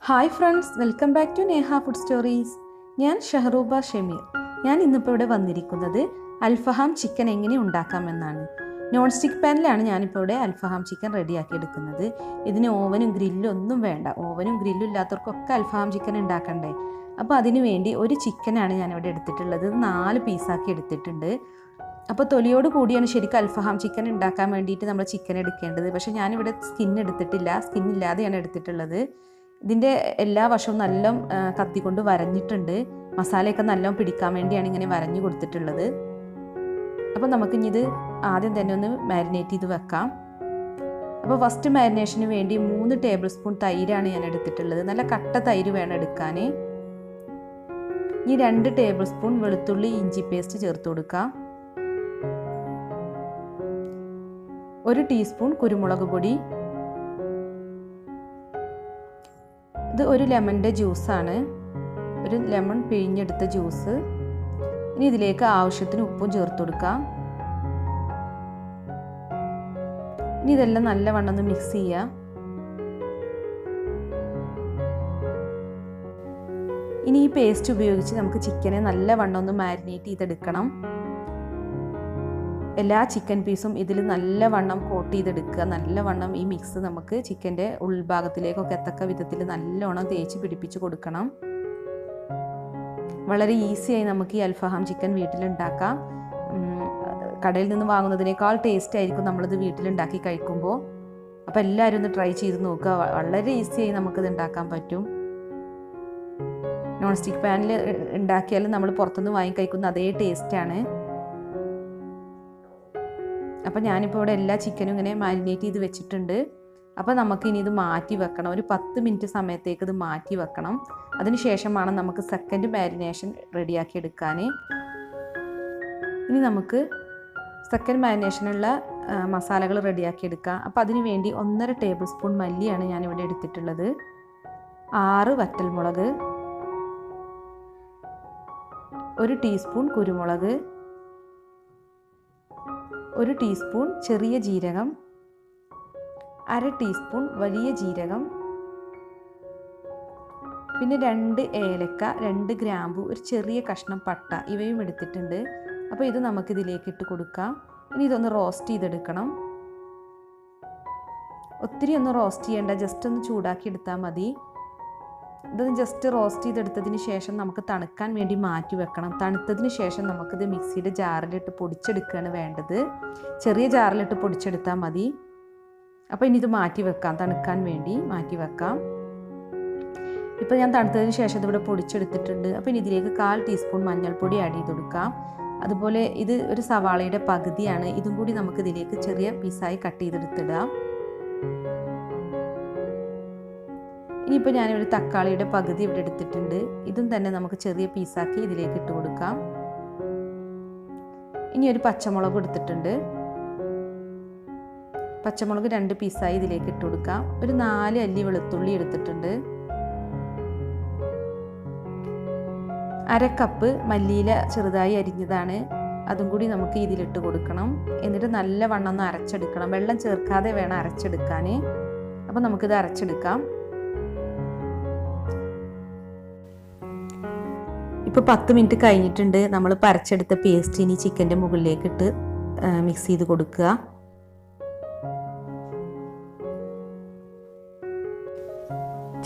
Hi friends, welcome back to Neha food stories. ഞാൻ ഷഹറൂബ ഷമീർ. ഞാൻ ഇന്നിപ്പോൾ ഇവിടെ വന്നിരിക്കുന്നത് അൽഫഹാം ചിക്കൻ എങ്ങനെ ഉണ്ടാക്കാമെന്നാണ്. നോൺ സ്റ്റിക്ക് പാനിലാണ് ഞാനിപ്പോൾ ഇവിടെ അൽഫഹാം ചിക്കൻ റെഡിയാക്കി എടുക്കുന്നത്. ഇതിന് ഓവനും ഗ്രില്ലും ഒന്നും വേണ്ട. ഓവനും ഗ്രില്ലും ഇല്ലാത്തവർക്കൊക്കെ അൽഫഹാം ചിക്കൻ ഉണ്ടാക്കണ്ടേ. അപ്പോൾ അതിന് വേണ്ടി ഒരു ചിക്കനാണ് ഞാനിവിടെ എടുത്തിട്ടുള്ളത്. 4 പീസാക്കി എടുത്തിട്ടുണ്ട്. അപ്പോൾ തൊലിയോട് കൂടിയാണ് ശരിക്കും അൽഫഹാം ചിക്കൻ ഉണ്ടാക്കാൻ വേണ്ടിയിട്ട് നമ്മൾ ചിക്കൻ എടുക്കേണ്ടത്. പക്ഷേ ഞാനിവിടെ സ്കിൻ എടുത്തിട്ടില്ല, സ്കിന്നില്ലാതെയാണ് എടുത്തിട്ടുള്ളത്. ഇതിൻ്റെ എല്ലാ വശവും നല്ല കത്തിക്കൊണ്ട് വരഞ്ഞിട്ടുണ്ട്. മസാലയൊക്കെ നല്ല പിടിക്കാൻ വേണ്ടിയാണ് ഇങ്ങനെ വരഞ്ഞു കൊടുത്തിട്ടുള്ളത്. അപ്പോൾ നമുക്കിനി ഇത് ആദ്യം തന്നെ ഒന്ന് മാരിനേറ്റ് ചെയ്ത് വെക്കാം. അപ്പോൾ ഫസ്റ്റ് മാരിനേഷന് വേണ്ടി 3 ടേബിൾ സ്പൂൺ തൈരാണ് ഞാൻ എടുത്തിട്ടുള്ളത്. നല്ല കട്ട തൈര് വേണം എടുക്കാൻ. ഇനി 2 ടേബിൾ സ്പൂൺ വെളുത്തുള്ളി ഇഞ്ചി പേസ്റ്റ് ചേർത്ത് കൊടുക്കാം. 1 ടീസ്പൂൺ കുരുമുളക് പൊടി. ഇത് ഒരു ലെമണിൻ്റെ ജ്യൂസാണ്, ഒരു ലെമൺ പിഴിഞ്ഞെടുത്ത ജ്യൂസ്. ഇനി ഇതിലേക്ക് ആവശ്യത്തിന് ഉപ്പും ചേർത്ത് കൊടുക്കാം. ഇനി ഇതെല്ലാം നല്ലവണ്ണം ഒന്ന് മിക്സ് ചെയ്യുക. ഇനി ഈ പേസ്റ്റ് ഉപയോഗിച്ച് നമുക്ക് ചിക്കനെ നല്ലവണ്ണം ഒന്ന് മാരിനേറ്റ് ചെയ്തെടുക്കണം. എല്ലാ ചിക്കൻ പീസും ഇതിൽ നല്ലവണ്ണം കോട്ട് ചെയ്തെടുക്കുക. നല്ലവണ്ണം ഈ മിക്സ് നമുക്ക് ചിക്കൻ്റെ ഉൾഭാഗത്തിലേക്കൊക്കെ എത്തക്ക വിധത്തിൽ നല്ലോണം തേച്ച് പിടിപ്പിച്ച് കൊടുക്കണം. വളരെ ഈസിയായി നമുക്ക് ഈ അൽഫഹാം ചിക്കൻ വീട്ടിലുണ്ടാക്കാം. കടയിൽ നിന്ന് വാങ്ങുന്നതിനേക്കാൾ ടേസ്റ്റ് ആയിരിക്കും നമ്മളിത് വീട്ടിലുണ്ടാക്കി കഴിക്കുമ്പോൾ. അപ്പോൾ എല്ലാവരും ഒന്ന് ട്രൈ ചെയ്ത് നോക്കുക. വളരെ ഈസിയായി നമുക്കിത് ഉണ്ടാക്കാൻ പറ്റും. നോൺ സ്റ്റിക്ക് പാനിൽ ഉണ്ടാക്കിയാലും നമ്മൾ പുറത്തുനിന്ന് വാങ്ങി കഴിക്കുന്ന അതേ ടേസ്റ്റാണ്. അപ്പോൾ ഞാനിപ്പോൾ ഇവിടെ എല്ലാ ചിക്കനും ഇങ്ങനെ മാരിനേറ്റ് ചെയ്ത് വെച്ചിട്ടുണ്ട്. അപ്പോൾ നമുക്ക് ഇനി ഇത് മാറ്റി വെക്കണം. ഒരു 10 മിനിറ്റ് സമയത്തേക്ക് ഇത് മാറ്റി വെക്കണം. അതിന് ശേഷമാണ് നമുക്ക് സെക്കൻഡ് മാരിനേഷൻ റെഡിയാക്കി എടുക്കാൻ. ഇനി നമുക്ക് സെക്കൻഡ് മാരിനേഷനുള്ള മസാലകൾ റെഡിയാക്കി എടുക്കാം. അപ്പോൾ അതിന് വേണ്ടി 1.5 ടേബിൾ സ്പൂൺ മല്ലിയാണ് ഞാനിവിടെ എടുത്തിട്ടുള്ളത്. 6 വറ്റൽമുളക്, 1 ടീസ്പൂൺ കുരുമുളക്, 1 ടീസ്പൂൺ ചെറിയ ജീരകം, 1/2 ടീസ്പൂൺ വലിയ ജീരകം, പിന്നെ 2 ഏലക്ക, 2 ഗ്രാമ്പു, ഒരു ചെറിയ കഷ്ണം പട്ട, ഇവയും എടുത്തിട്ടുണ്ട്. അപ്പോൾ ഇത് നമുക്കിതിലേക്ക് ഇട്ട് കൊടുക്കാം. ഇനി ഇതൊന്ന് റോസ്റ്റ് ചെയ്തെടുക്കണം. ഒത്തിരി ഒന്ന് റോസ്റ്റ് ചെയ്യേണ്ട, ജസ്റ്റ് ഒന്ന് ചൂടാക്കി എടുത്താൽ മതി. ഇതൊന്ന് ജസ്റ്റ് റോസ്റ്റ് ചെയ്തെടുത്തതിന് ശേഷം നമുക്ക് തണുക്കാൻ വേണ്ടി മാറ്റി വെക്കണം. തണുത്തതിന് ശേഷം നമുക്കിത് മിക്സിയുടെ ജാറിലിട്ട് പൊടിച്ചെടുക്കുകയാണ് വേണ്ടത്. ചെറിയ ജാറിലിട്ട് പൊടിച്ചെടുത്താൽ മതി. അപ്പോൾ ഇനി ഇത് മാറ്റി വെക്കാം, തണുക്കാൻ വേണ്ടി മാറ്റി വെക്കാം. ഇപ്പോൾ ഞാൻ തണുത്തതിന് ശേഷം ഇതിവിടെ പൊടിച്ചെടുത്തിട്ടുണ്ട്. അപ്പോൾ ഇനി ഇതിലേക്ക് 1/4 ടീസ്പൂൺ മഞ്ഞൾപ്പൊടി ആഡ് ചെയ്ത് കൊടുക്കാം. അതുപോലെ ഇത് ഒരു സവാളയുടെ പകുതിയാണ്. ഇതും കൂടി നമുക്കിതിലേക്ക് ചെറിയ പീസായി കട്ട് ചെയ്തെടുത്തിടാം. ഇനിയിപ്പോൾ ഞാനിവിടെ തക്കാളിയുടെ പകുതി ഇവിടെ എടുത്തിട്ടുണ്ട്. ഇതും തന്നെ നമുക്ക് ചെറിയ പീസാക്കി ഇതിലേക്ക് ഇട്ട് കൊടുക്കാം. ഇനി ഒരു പച്ചമുളക് എടുത്തിട്ടുണ്ട്. പച്ചമുളക് 2 പീസായി ഇതിലേക്ക് ഇട്ട് കൊടുക്കാം. ഒരു 4 അല്ലി വെളുത്തുള്ളി എടുത്തിട്ടുണ്ട്. 1/2 കപ്പ് മല്ലിയില ചെറുതായി അരിഞ്ഞതാണ്, അതും കൂടി നമുക്ക് ഇതിലിട്ട് കൊടുക്കണം. എന്നിട്ട് നല്ലവണ്ണം ഒന്ന് അരച്ചെടുക്കണം. വെള്ളം ചേർക്കാതെ വേണം അരച്ചെടുക്കാൻ. അപ്പോൾ നമുക്കിത് അരച്ചെടുക്കാം. ഇപ്പോൾ 10 മിനിറ്റ് കഴിഞ്ഞിട്ടുണ്ട്. നമ്മൾ അരച്ചെടുത്ത പേസ്റ്റ് ഇനി ചിക്കൻ്റെ മുകളിലേക്ക് ഇട്ട് മിക്സ് ചെയ്ത് കൊടുക്കുക.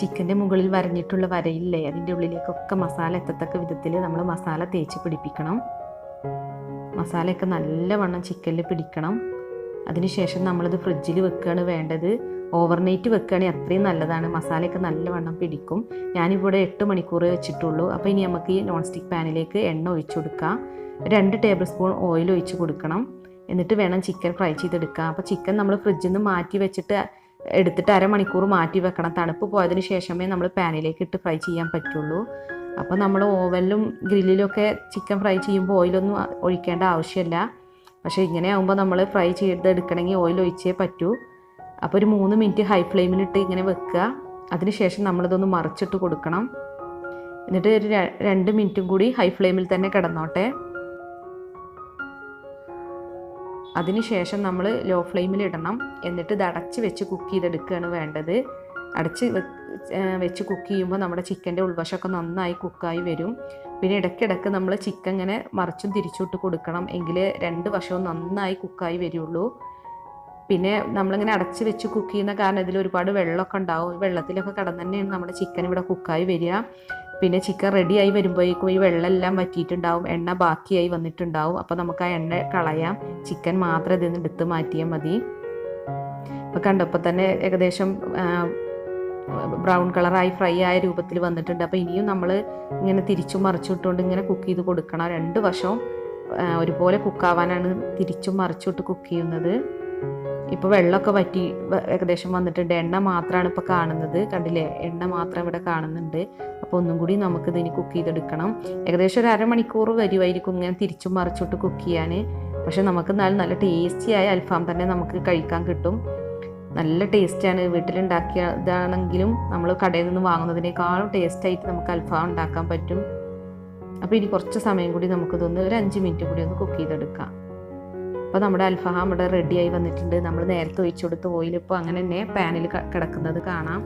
ചിക്കൻ്റെ മുകളിൽ വരഞ്ഞിട്ടുള്ള വരയില്ലേ, അതിൻ്റെ ഉള്ളിലേക്കൊക്കെ മസാല എത്തത്തക്ക വിധത്തിൽ നമ്മൾ മസാല തേച്ച് പിടിപ്പിക്കണം. മസാലയൊക്കെ നല്ലവണ്ണം ചിക്കനിൽ പിടിക്കണം. അതിനുശേഷം നമ്മളിത് ഫ്രിഡ്ജിൽ വെക്കുകയാണ് വേണ്ടത്. ഓവർനൈറ്റ് വെക്കുകയാണെങ്കിൽ അത്രയും നല്ലതാണ്. മസാലയൊക്കെ നല്ലവണ്ണം പിടിക്കും. ഞാനിവിടെ 8 മണിക്കൂർ വെച്ചിട്ടുള്ളൂ. അപ്പോൾ ഇനി നമുക്ക് ഈ നോൺ സ്റ്റിക്ക് പാനിലേക്ക് എണ്ണ ഒഴിച്ചു കൊടുക്കാം. 2 ടേബിൾ സ്പൂൺ ഓയിൽ ഒഴിച്ച് കൊടുക്കണം. എന്നിട്ട് വേണം ചിക്കൻ ഫ്രൈ ചെയ്തെടുക്കാം. അപ്പോൾ ചിക്കൻ നമ്മൾ ഫ്രിഡ്ജിൽ നിന്ന് മാറ്റി വെച്ചിട്ട് എടുത്തിട്ട് 1/2 മണിക്കൂർ മാറ്റി വെക്കണം. തണുപ്പ് പോയതിന് ശേഷമേ നമ്മൾ പാനിലേക്ക് ഇട്ട് ഫ്രൈ ചെയ്യാൻ പറ്റുള്ളൂ. അപ്പോൾ നമ്മൾ ഓവനിലും ഗ്രില്ലിലൊക്കെ ചിക്കൻ ഫ്രൈ ചെയ്യുമ്പോൾ ഓയിലൊന്നും ഒഴിക്കേണ്ട ആവശ്യമില്ല. പക്ഷേ ഇങ്ങനെ ആകുമ്പോൾ നമ്മൾ ഫ്രൈ ചെയ്തെടുക്കണമെങ്കിൽ ഓയിൽ ഒഴിച്ചേ പറ്റൂ. അപ്പോൾ ഒരു 3 മിനിറ്റ് ഹൈ ഫ്ലെയിമിലിട്ട് ഇങ്ങനെ വെക്കുക. അതിനുശേഷം നമ്മളിതൊന്ന് മറിച്ചിട്ട് കൊടുക്കണം. എന്നിട്ട് ഒരു 2 മിനിറ്റും കൂടി ഹൈ ഫ്ലെയിമിൽ തന്നെ കിടന്നോട്ടെ. അതിനുശേഷം നമ്മൾ ലോ ഫ്ലെയിമിൽ ഇടണം. എന്നിട്ട് ഇത് അടച്ച് വെച്ച് കുക്ക് ചെയ്തെടുക്കുകയാണ് വേണ്ടത്. അടച്ച് വെച്ച് കുക്ക് ചെയ്യുമ്പോൾ നമ്മുടെ ചിക്കൻ്റെ ഉൾവശമൊക്കെ നന്നായി കുക്കായി വരും. പിന്നെ ഇടയ്ക്കിടയ്ക്ക് നമ്മൾ ചിക്കൻ ഇങ്ങനെ മറിച്ചും തിരിച്ചിട്ട് കൊടുക്കണം, എങ്കിൽ 2 വശവും നന്നായി കുക്കായി വരുള്ളൂ. പിന്നെ നമ്മളിങ്ങനെ അടച്ച് വെച്ച് കുക്ക് ചെയ്യുന്ന കാരണം ഇതിൽ ഒരുപാട് വെള്ളമൊക്കെ ഉണ്ടാവും. വെള്ളത്തിലൊക്കെ കിടന്ന് തന്നെയാണ് നമ്മുടെ ചിക്കൻ ഇവിടെ കുക്കായി വരിക. പിന്നെ ചിക്കൻ റെഡിയായി വരുമ്പോഴേക്കും ഈ വെള്ളമെല്ലാം വറ്റിയിട്ടുണ്ടാവും, എണ്ണ ബാക്കിയായി വന്നിട്ടുണ്ടാവും. അപ്പോൾ നമുക്ക് ആ എണ്ണ കളയാം, ചിക്കൻ മാത്രം ഇതിൽ നിന്ന് എടുത്ത് മാറ്റിയാൽ മതി. അപ്പോൾ കണ്ടപ്പോൾ തന്നെ ഏകദേശം ബ്രൗൺ കളറായി ഫ്രൈ ആയ രൂപത്തിൽ വന്നിട്ടുണ്ട്. അപ്പോൾ ഇനിയും നമ്മൾ ഇങ്ങനെ തിരിച്ചും മറിച്ചിട്ടുകൊണ്ട് ഇങ്ങനെ കുക്ക് ചെയ്ത് കൊടുക്കണം. 2 വശവും ഒരുപോലെ കുക്കാവാനാണ് തിരിച്ചും മറിച്ചിട്ട് കുക്ക് ചെയ്യുന്നത്. ഇപ്പോൾ വെള്ളമൊക്കെ വറ്റി ഏകദേശം വന്നിട്ടുണ്ട്, എണ്ണ മാത്രമാണ് ഇപ്പോൾ കാണുന്നത്. കണ്ടില്ലേ, എണ്ണ മാത്രം ഇവിടെ കാണുന്നുണ്ട്. അപ്പോൾ ഒന്നും കൂടി നമുക്കിത് ഇനി കുക്ക് ചെയ്തെടുക്കണം. ഏകദേശം ഒരു അരമണിക്കൂർ വരുമായിരിക്കും ഇങ്ങനെ തിരിച്ചും മറിച്ചിട്ട് കുക്ക് ചെയ്യാൻ. പക്ഷെ നമുക്ക് എന്നാലും നല്ല ടേസ്റ്റിയായ അൽഫാം തന്നെ നമുക്ക് കഴിക്കാൻ കിട്ടും. നല്ല ടേസ്റ്റാണ്. വീട്ടിലുണ്ടാക്കിയതാണെങ്കിലും നമ്മൾ കടയിൽ നിന്ന് വാങ്ങുന്നതിനേക്കാളും ടേസ്റ്റായിട്ട് നമുക്ക് അൽഫാം ഉണ്ടാക്കാൻ പറ്റും. അപ്പോൾ ഇനി കുറച്ച് സമയം കൂടി നമുക്കിതൊന്ന് ഒരു 5 മിനിറ്റ് കൂടി ഒന്ന് കുക്ക് ചെയ്തെടുക്കാം. അപ്പോൾ നമ്മുടെ അൽഫാം ഇവിടെ റെഡിയായി വന്നിട്ടുണ്ട്. നമ്മൾ നേരത്തെ ഒഴിച്ചു കൊടുത്ത ഓയിൽ ഇപ്പോൾ അങ്ങനെ തന്നെ പാനിൽ കിടക്കുന്നത് കാണാം.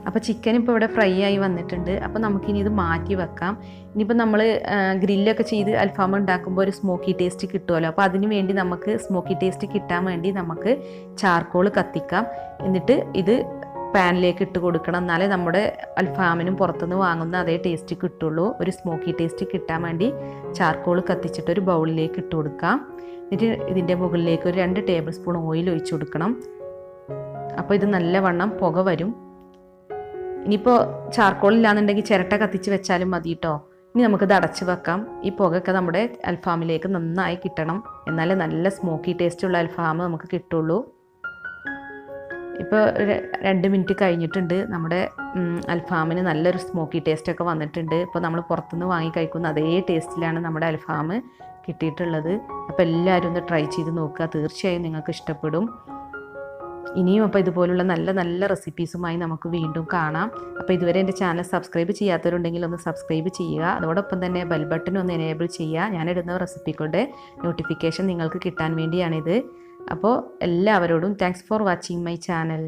അപ്പോൾ ചിക്കൻ ഇപ്പോൾ ഇവിടെ ഫ്രൈ ആയി വന്നിട്ടുണ്ട്. അപ്പോൾ നമുക്കിനി ഇത് മാറ്റി വെക്കാം. ഇനിയിപ്പോൾ നമ്മൾ ഗ്രില്ലൊക്കെ ചെയ്ത് അൽഫാം ഉണ്ടാക്കുമ്പോൾ ഒരു സ്മോക്കി ടേസ്റ്റ് കിട്ടുമല്ലോ. അപ്പോൾ അതിന് വേണ്ടി നമുക്ക് സ്മോക്കി ടേസ്റ്റ് കിട്ടാൻ വേണ്ടി നമുക്ക് ചാർക്കോൾ കത്തിക്കാം. എന്നിട്ട് ഇത് പാനിലേക്ക് ഇട്ട് കൊടുക്കണം. എന്നാലേ നമ്മുടെ അൽഫാമിനും പുറത്തുനിന്ന് വാങ്ങുന്ന അതേ ടേസ്റ്റ് കിട്ടുള്ളൂ. ഒരു സ്മോക്കി ടേസ്റ്റ് കിട്ടാൻ വേണ്ടി ചാർക്കോൾ കത്തിച്ചിട്ട് ഒരു ബൗളിലേക്ക് ഇട്ട് കൊടുക്കാം. എന്നിട്ട് ഇതിൻ്റെ മുകളിലേക്ക് ഒരു 2 ടേബിൾ സ്പൂൺ ഓയിൽ ഒഴിച്ചു കൊടുക്കണം. അപ്പോൾ ഇത് നല്ലവണ്ണം പുക വരും. ഇനിയിപ്പോൾ ചാർക്കോൾ ഇല്ലാന്നുണ്ടെങ്കിൽ ചിരട്ട കത്തിച്ച് വെച്ചാലും മതി കേട്ടോ. ഇനി നമുക്കിത് അടച്ച് വെക്കാം. ഈ പുകയൊക്കെ നമ്മുടെ അൽഫാമിലേക്ക് നന്നായി കിട്ടണം, എന്നാലേ നല്ല സ്മോക്കി ടേസ്റ്റുള്ള അൽഫാം നമുക്ക് കിട്ടുള്ളൂ. ഇപ്പോൾ 2 മിനിറ്റ് കഴിഞ്ഞിട്ടുണ്ട്. നമ്മുടെ അൽഫാമിന് നല്ലൊരു സ്മോക്കി ടേസ്റ്റൊക്കെ വന്നിട്ടുണ്ട്. ഇപ്പോൾ നമ്മൾ പുറത്തുനിന്ന് വാങ്ങി കഴിക്കുന്ന അതേ ടേസ്റ്റിലാണ് നമ്മുടെ അൽഫാം കിട്ടിയിട്ടുള്ളത്. അപ്പോൾ എല്ലാവരും ഒന്ന് ട്രൈ ചെയ്ത് നോക്കുക, തീർച്ചയായും നിങ്ങൾക്ക് ഇഷ്ടപ്പെടും. ഇനിയും അപ്പോൾ ഇതുപോലുള്ള നല്ല നല്ല റെസിപ്പീസുമായി നമുക്ക് വീണ്ടും കാണാം. അപ്പോൾ ഇതുവരെ എൻ്റെ ചാനൽ സബ്സ്ക്രൈബ് ചെയ്യാത്തവരുണ്ടെങ്കിൽ ഒന്ന് സബ്സ്ക്രൈബ് ചെയ്യുക. അതോടൊപ്പം തന്നെ ബെൽ ബട്ടൺ ഒന്ന് എനേബിൾ ചെയ്യുക. ഞാനിടുന്ന റെസിപ്പികളുടെ നോട്ടിഫിക്കേഷൻ നിങ്ങൾക്ക് കിട്ടാൻ വേണ്ടിയാണിത്. അപ്പോൾ എല്ലാവരോടും thanks for watching my channel.